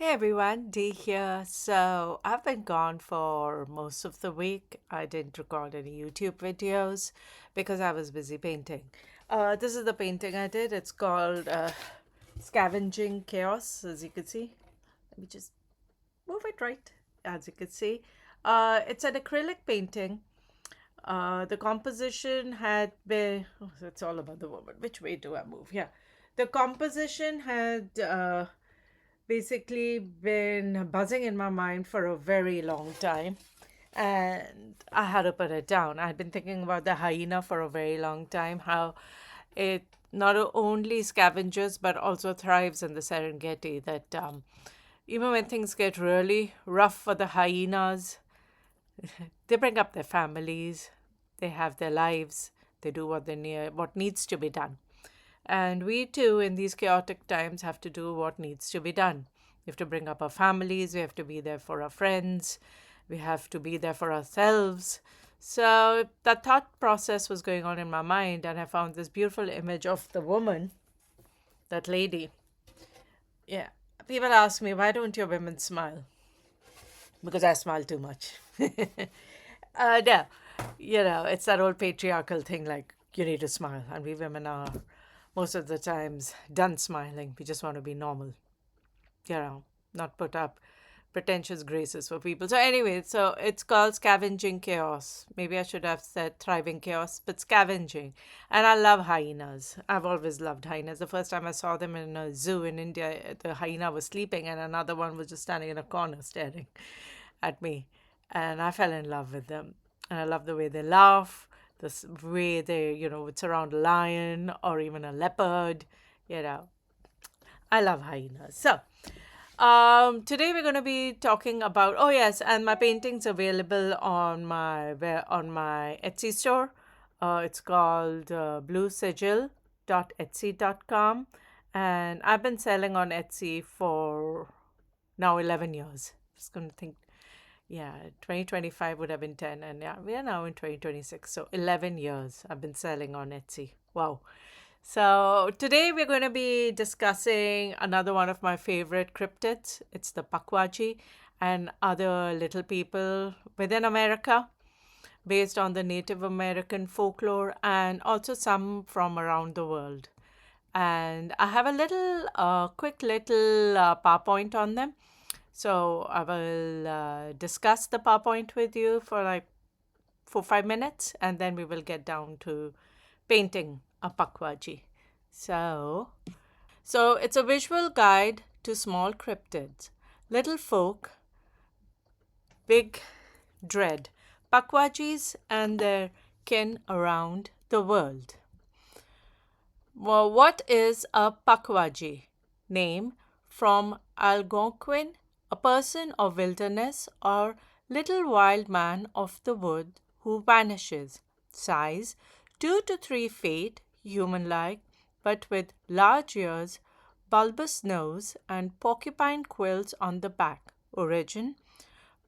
Hey everyone, Dee here. So I've been gone for most of the week. I didn't record any YouTube videos because I was busy painting. This is the painting I did. It's called Scavenging Chaos, as you can see. Let me just move it right, as you can see. It's an acrylic painting. The composition had been, oh, it's all about the woman. Which way do I move? Yeah. The composition had basically been buzzing in my mind for a very long time. And I had to put it down. I'd been thinking about the hyena for a very long time, how it not only scavenges but also thrives in the Serengeti. That even when things get really rough for the hyenas, they bring up their families, they have their lives, they do what needs to be done. And we too, in these chaotic times, have to do what needs to be done. We have to bring up our families, we have to be there for our friends, we have to be there for ourselves. So that thought process was going on in my mind, and I found this beautiful image of the woman, that lady. Yeah. People ask me, why don't your women smile? Because I smile too much. No, it's that old patriarchal thing like you need to smile, and we women are most of the times done smiling. We just want to be normal, not put up pretentious graces for people. So, anyway, so it's called Scavenging Chaos. Maybe I should have said Thriving Chaos, but scavenging. And I love hyenas. I've always loved hyenas. The first time I saw them in a zoo in India, the hyena was sleeping, and another one was just standing in a corner staring at me. And I fell in love with them. And I love the way they laugh, way they, would surround a lion or even a leopard. You know, I love hyenas. So, today we're going to be talking about. Oh yes, and my painting's available on my Etsy store. It's called bluesigil.etsy.com, and I've been selling on Etsy for now 11 years. Just going to think, yeah, 2025 would have been 10, and yeah, we are now in 2026, so 11 years I've been selling on Etsy. Wow. So today we're going to be discussing another one of my favorite cryptids. It's the Pukwudgie and other little people within America based on the Native American folklore and also some from around the world. And I have a quick little PowerPoint on them. So I will discuss the PowerPoint with you for like 4 5 minutes, and then we will get down to painting a Pukwudgie. So, so it's a visual guide to small cryptids, little folk, big dread, Pukwudgies and their kin around the world. Well, what is a Pukwudgie? Name from Algonquin, a person of wilderness or little wild man of the wood who vanishes. Size 2 to 3 feet, human like, but with large ears, bulbous nose, and porcupine quills on the back. Origin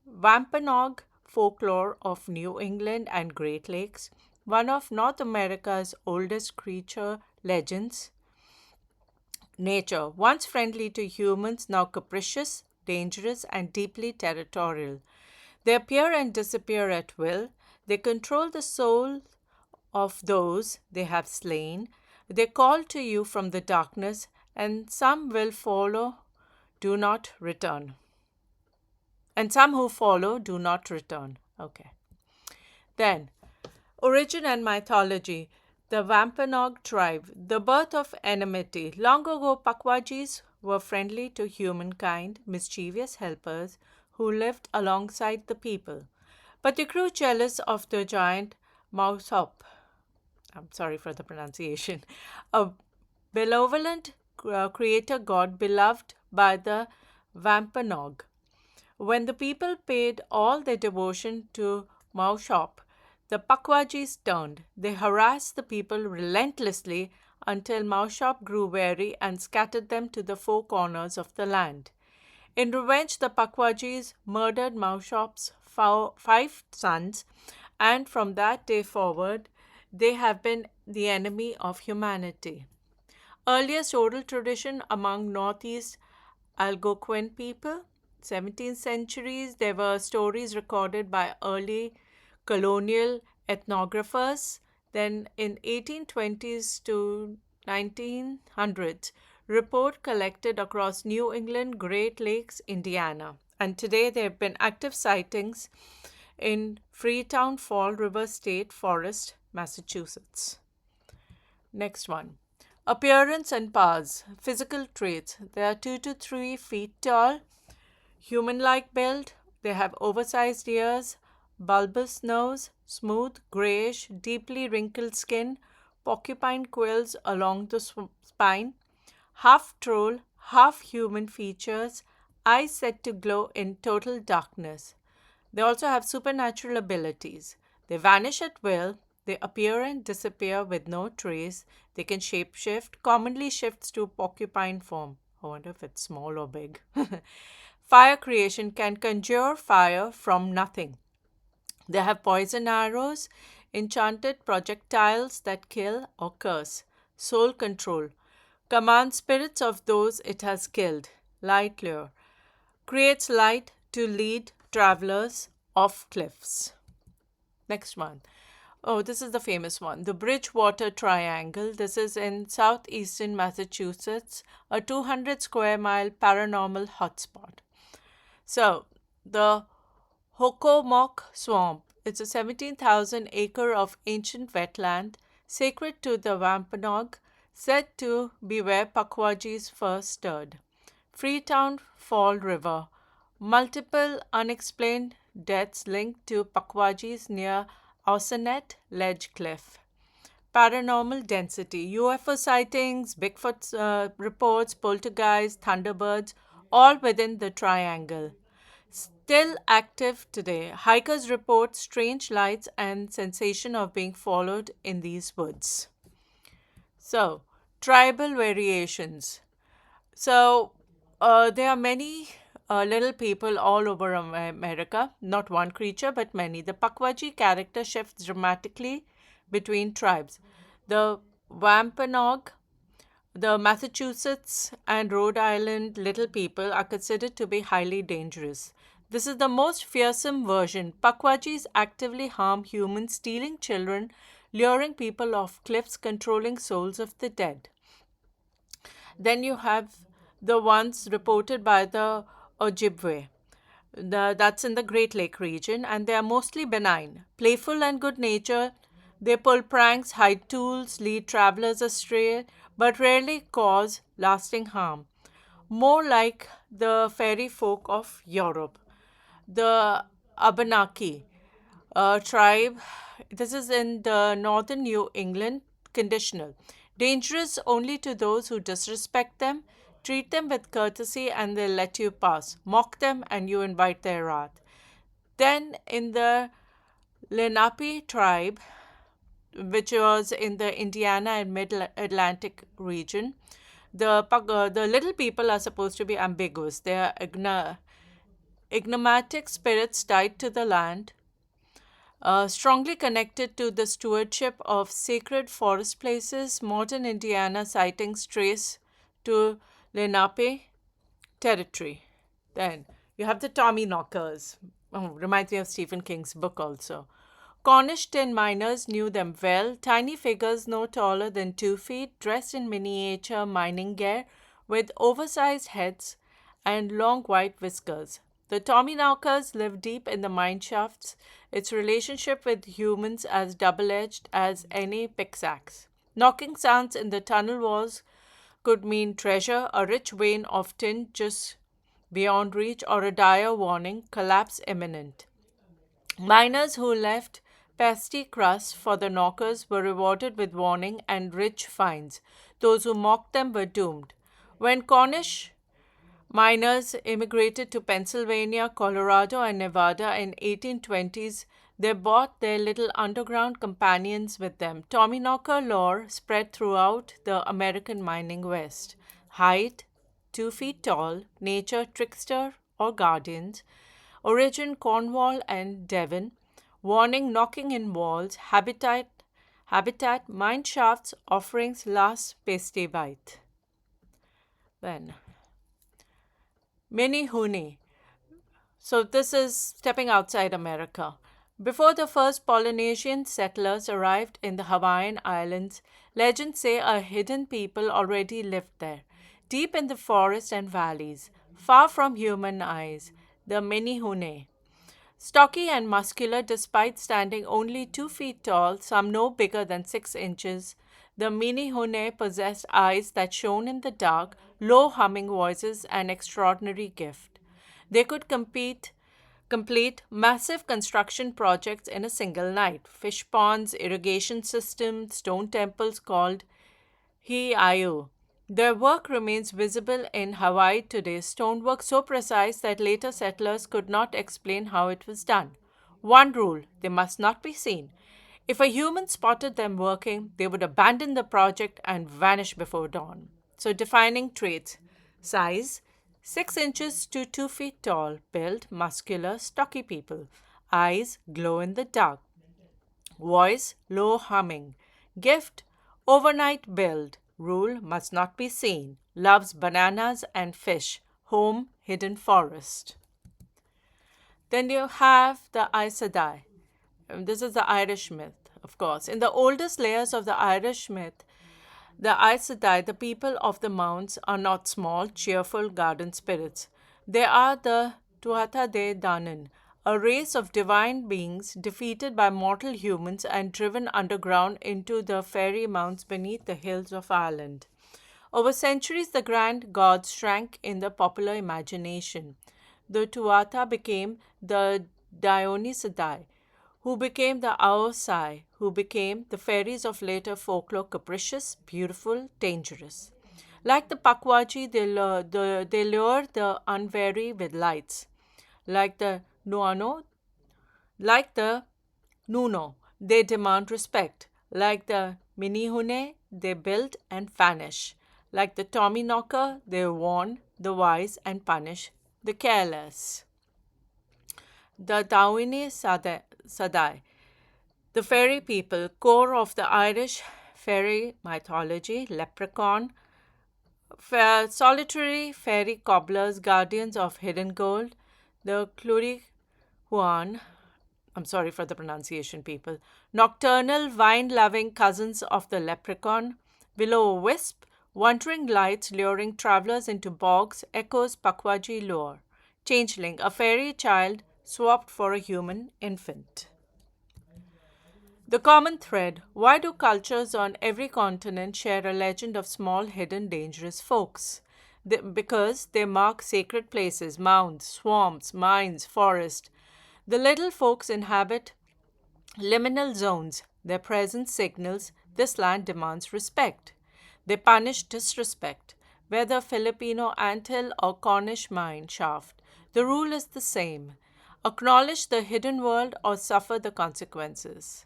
Wampanoag folklore of New England and Great Lakes, one of North America's oldest creature legends. Nature, once friendly to humans, now capricious, dangerous, and deeply territorial. They appear and disappear at will. They control the soul of those they have slain. They call to you from the darkness, and some will follow, do not return. And some who follow do not return. Okay. Then, origin and mythology. The Wampanoag tribe, the birth of enmity. Long ago, Pukwudgies were friendly to humankind, mischievous helpers who lived alongside the people. But they grew jealous of the giant Mausop. I'm sorry for the pronunciation. A benevolent creator god beloved by the Wampanoag. When the people paid all their devotion to Maushop, the Pukwudgies turned. They harassed the people relentlessly until Maushop grew weary and scattered them to the four corners of the land. In revenge, the Pukwudgies murdered Maushop's 5 sons, and from that day forward, they have been the enemy of humanity. Earliest oral tradition among Northeast Algonquin people. 17th centuries, there were stories recorded by early colonial ethnographers. Then in 1820s to 1900s, report collected across New England, Great Lakes, Indiana. And today there have been active sightings in Freetown Fall River State Forest, Massachusetts. Next one. Appearance and powers. Physical traits. They are 2 to 3 feet tall, human like build. They have oversized ears, bulbous nose, smooth, grayish, deeply wrinkled skin, porcupine quills along the spine, half troll, half human features, eyes said to glow in total darkness. They also have supernatural abilities. They vanish at will, they appear and disappear with no trace, they can shapeshift, commonly shifts to porcupine form. I wonder if it's small or big. Fire creation can conjure fire from nothing. They have poison arrows, enchanted projectiles that kill or curse, soul control, command spirits of those it has killed, light lure, creates light to lead travelers off cliffs. Next one. Oh, this is the famous one. The Bridgewater Triangle. This is in southeastern Massachusetts, a 200 square mile paranormal hotspot. So, the Hokomock Swamp. It's a 17,000 acre of ancient wetland sacred to the Wampanoag, said to be where Pukwudgies first stirred. Freetown Fall River. Multiple unexplained deaths linked to Puckwudgies near Ausenet Ledge Cliff. Paranormal density, UFO sightings, Bigfoot reports, poltergeists, thunderbirds, all within the triangle. Still active today, hikers report strange lights and sensation of being followed in these woods. So, tribal variations. So, there are many little people all over America, not one creature, but many. The Pukwudgie character shifts dramatically between tribes. The Wampanoag, the Massachusetts, and Rhode Island little people are considered to be highly dangerous. This is the most fearsome version. Pukwudgies actively harm humans, stealing children, luring people off cliffs, controlling souls of the dead. Then you have the ones reported by the Ojibwe. That's in the Great Lake region, and they are mostly benign, playful, and good natured. They pull pranks, hide tools, lead travelers astray, but rarely cause lasting harm. More like the fairy folk of Europe. The Abenaki tribe. This is in the northern New England, conditional. Dangerous only to those who disrespect them. Treat them with courtesy and they'll let you pass. Mock them and you invite their wrath. Then in the Lenape tribe, which was in the Indiana and Middle Atlantic region, the little people are supposed to be ambiguous. They are enigmatic spirits tied to the land, strongly connected to the stewardship of sacred forest places. Modern Indiana sightings trace to Lenape territory. Then you have the Tommy Knockers. Oh, reminds me of Stephen King's book also. Cornish tin miners knew them well, tiny figures no taller than 2 feet, dressed in miniature mining gear with oversized heads and long white whiskers. The Tommyknockers live deep in the mine shafts, its relationship with humans as double edged as any pickaxe. Knocking sounds in the tunnel walls could mean treasure, a rich vein of tin just beyond reach, or a dire warning, collapse imminent. Miners who left pasty crusts for the knockers were rewarded with warning and rich fines. Those who mocked them were doomed. When Cornish miners immigrated to Pennsylvania, Colorado, and Nevada in 1820s, they brought their little underground companions with them. Tommyknocker lore spread throughout the American mining West. Height, 2 feet tall, nature trickster or guardians, origin Cornwall and Devon, warning knocking in walls, habitat mine shafts, offerings last peste bite. Then Mini Huni. So this is stepping outside America. Before the first Polynesian settlers arrived in the Hawaiian Islands, legends say a hidden people already lived there, deep in the forests and valleys, far from human eyes, the Menehune. Stocky and muscular despite standing only 2 feet tall, some no bigger than 6 inches, the Menehune possessed eyes that shone in the dark, low humming voices, and extraordinary gift. They could complete massive construction projects in a single night. Fish ponds, irrigation systems, stone temples called Heiau. Their work remains visible in Hawaii today, stonework so precise that later settlers could not explain how it was done. One rule: they must not be seen. If a human spotted them working, they would abandon the project and vanish before dawn. So, defining traits: size 6 inches to 2 feet tall, build, muscular, stocky people, eyes glow in the dark, voice low humming, gift overnight build, rule must not be seen, loves bananas and fish, home hidden forest. Then you have the Aes Sedai. This is the Irish myth, of course. In the oldest layers of the Irish myth, the Aes Sedai, the people of the mounds, are not small, cheerful garden spirits. They are the Tuatha De Danann, a race of divine beings defeated by mortal humans and driven underground into the fairy mounds beneath the hills of Ireland. Over centuries, the grand gods shrank in the popular imagination. The Tuatha became the Dionysidae, who became the Aosai, who became the fairies of later folklore, capricious, beautiful, dangerous. Like the Pukwudgie, they lure the unwary with lights. Like the Nuano, like the Nuno, they demand respect. Like the Minihune, they build and vanish. Like the Tommyknocker, they warn the wise and punish the careless. The Tawini Sadai, the fairy people, core of the Irish fairy mythology, leprechaun, solitary fairy cobblers, guardians of hidden gold, the Huan, I'm sorry for the pronunciation, people, nocturnal vine loving cousins of the leprechaun, willow wisp, wandering lights luring travelers into bogs, echoes Pukwudgie lore, changeling, a fairy child swapped for a human infant. The common thread: why do cultures on every continent share a legend of small, hidden, dangerous folks? Because they mark sacred places, mounds, swamps, mines, forests. The little folks inhabit liminal zones. Their presence signals this land demands respect. They punish disrespect. Whether Filipino anthill or Cornish mine shaft, the rule is the same: acknowledge the hidden world or suffer the consequences.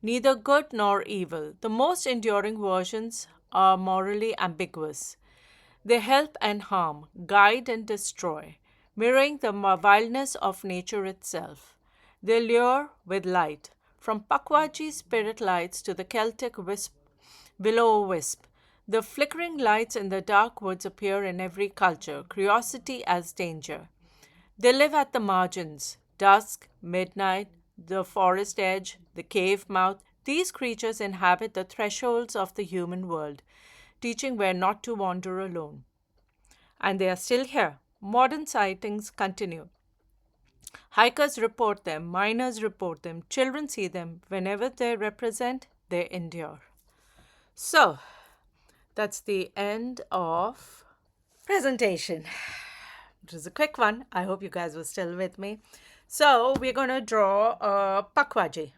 Neither good nor evil. The most enduring versions are morally ambiguous. They help and harm, guide and destroy, mirroring the wildness of nature itself. They lure with light, from Pukwudgie spirit lights to the Celtic willow wisp. The flickering lights in the dark woods appear in every culture, curiosity as danger. They live at the margins, dusk, midnight, the forest edge, the cave mouth. These creatures inhabit the thresholds of the human world, teaching where not to wander alone. And they are still here. Modern sightings continue. Hikers report them, miners report them, children see them. Whenever they represent, they endure. So, that's the end of presentation. It was a quick one. I hope you guys were still with me. So we're going to draw a Pukwudgie,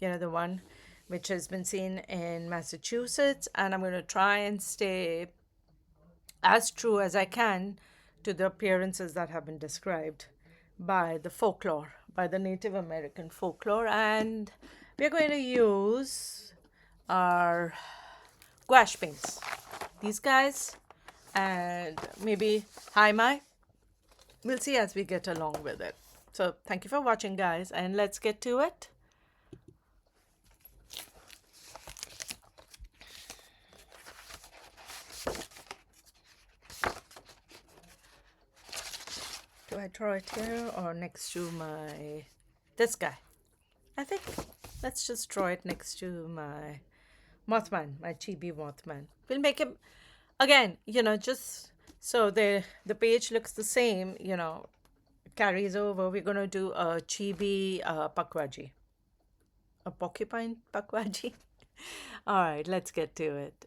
the one which has been seen in Massachusetts, and I'm going to try and stay as true as I can to the appearances that have been described by the folklore, by the Native American folklore, and we're going to use our gouache paints. These guys, and maybe Mai. We'll see as we get along with it. So thank you for watching, guys, and let's get to it. Do I draw it here or next to my this guy? I think let's just draw it next to my Mothman, my chibi Mothman. We'll make him again, just so the page looks the same, carries over. We're gonna do a chibi Pukwudgie. A porcupine Pukwudgie. All right, let's get to it.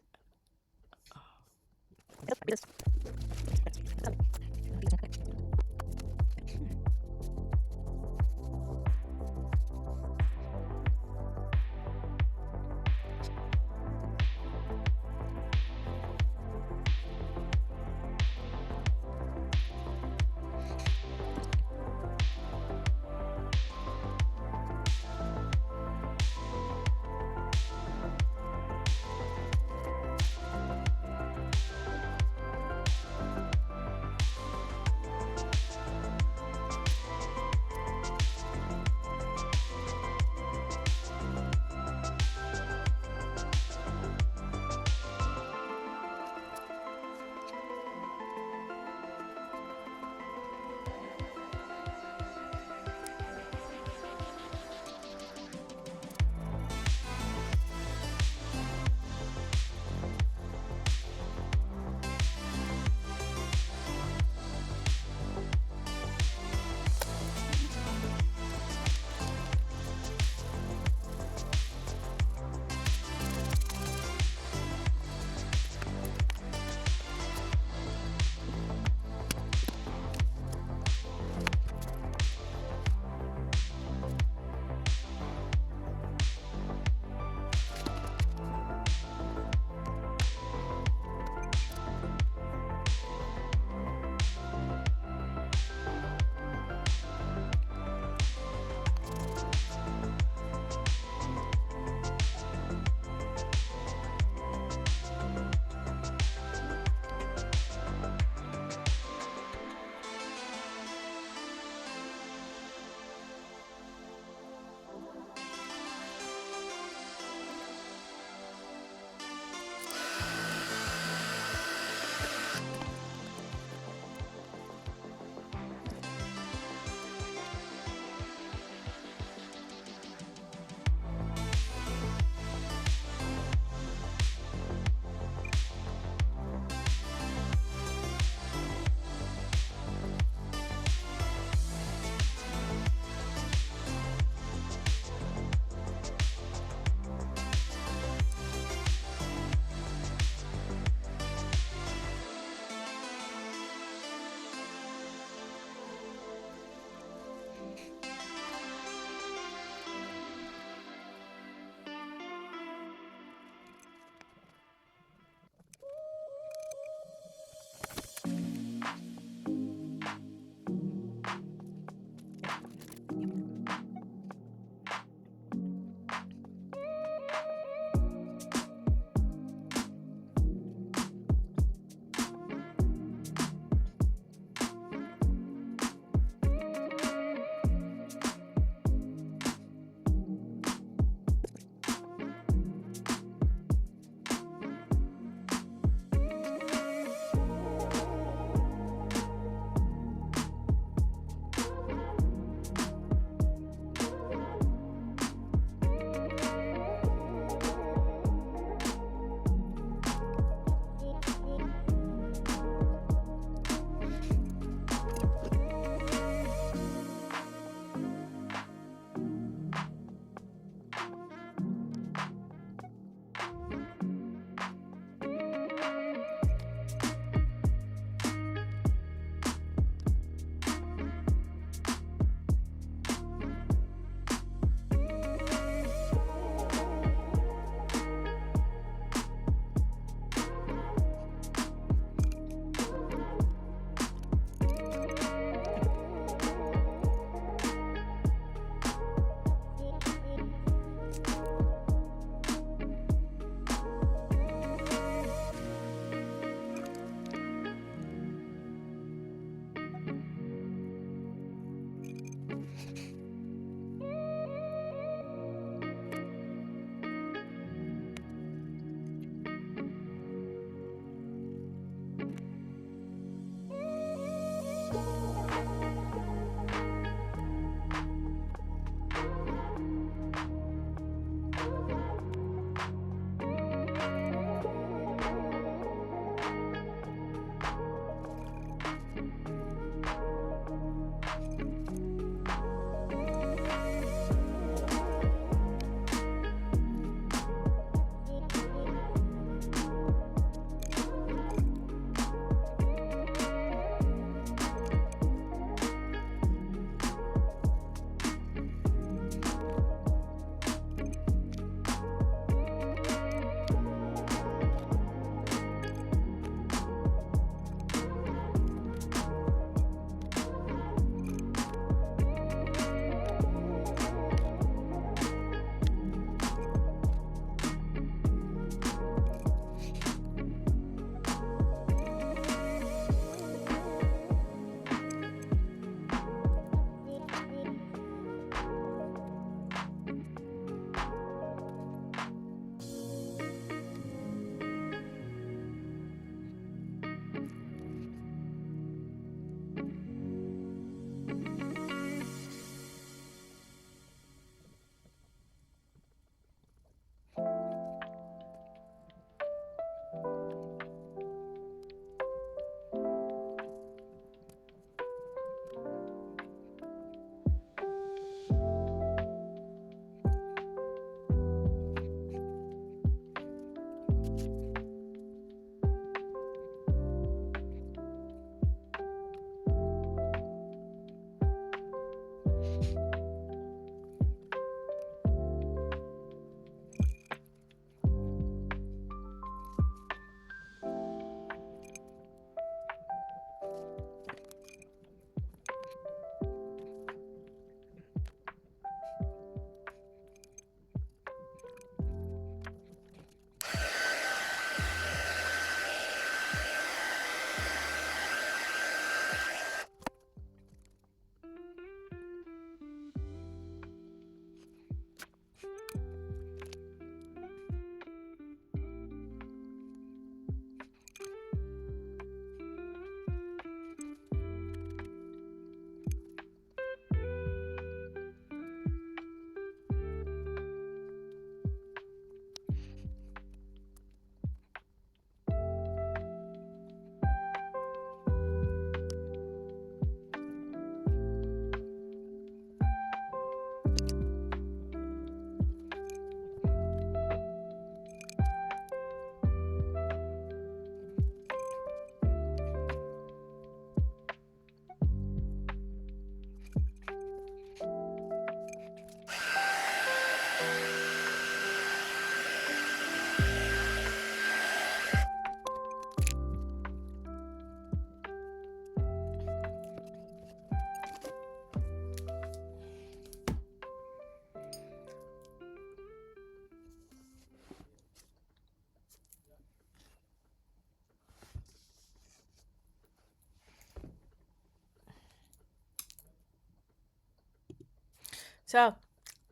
So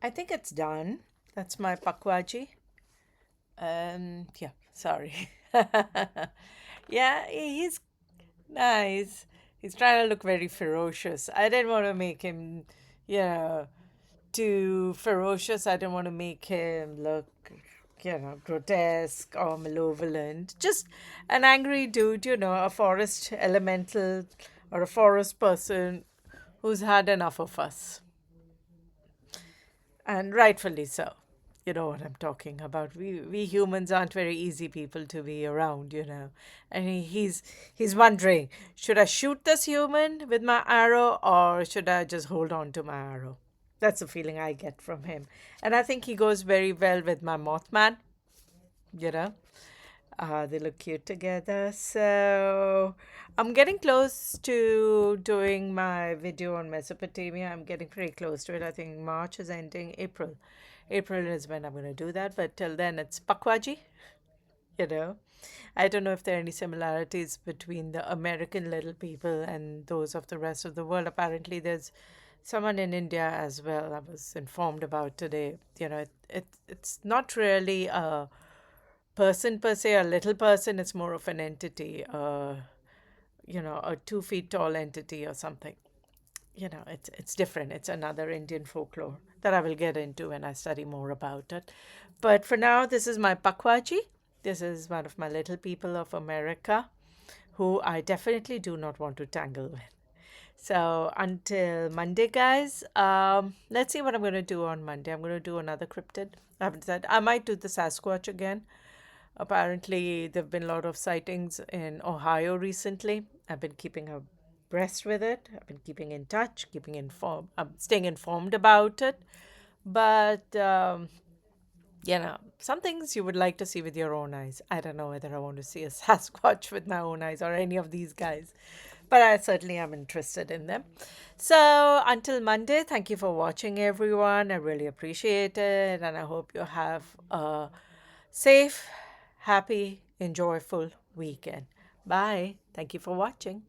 I think it's done. That's my Pukwudgie. Yeah, sorry. Yeah, he's nice. He's trying to look very ferocious. I didn't want to make him, you know, too ferocious. I didn't want to make him look, grotesque or malevolent. Just an angry dude, a forest elemental or a forest person who's had enough of us. And rightfully so. You know what I'm talking about. We humans aren't very easy people to be around. And he's wondering, should I shoot this human with my arrow or should I just hold on to my arrow? That's the feeling I get from him. And I think he goes very well with my Mothman, you know. They look cute together. So I'm getting close to doing my video on Mesopotamia. I'm getting pretty close to it. I think March is ending. April is when I'm going to do that. But till then, it's Pukwudgie, you know. I don't know if there are any similarities between the American little people and those of the rest of the world. Apparently, there's someone in India as well. I was informed about today. It's not really a person per se, a little person. It's more of an entity, a 2 feet tall entity or something. It's different. It's another Indian folklore that I will get into when I study more about it. But for now, this is my Pakwaji. This is one of my little people of America who I definitely do not want to tangle with. So until Monday, guys, let's see what I'm going to do on Monday. I'm going to do another cryptid. I haven't said. I might do the Sasquatch again. Apparently, there have been a lot of sightings in Ohio recently. I've been keeping abreast with it. I've been keeping in touch, keeping informed, staying informed about it. But some things you would like to see with your own eyes. I don't know whether I want to see a Sasquatch with my own eyes or any of these guys, but I certainly am interested in them. So until Monday, thank you for watching, everyone. I really appreciate it, and I hope you have a safe, happy, enjoyable weekend. Bye. Thank you for watching.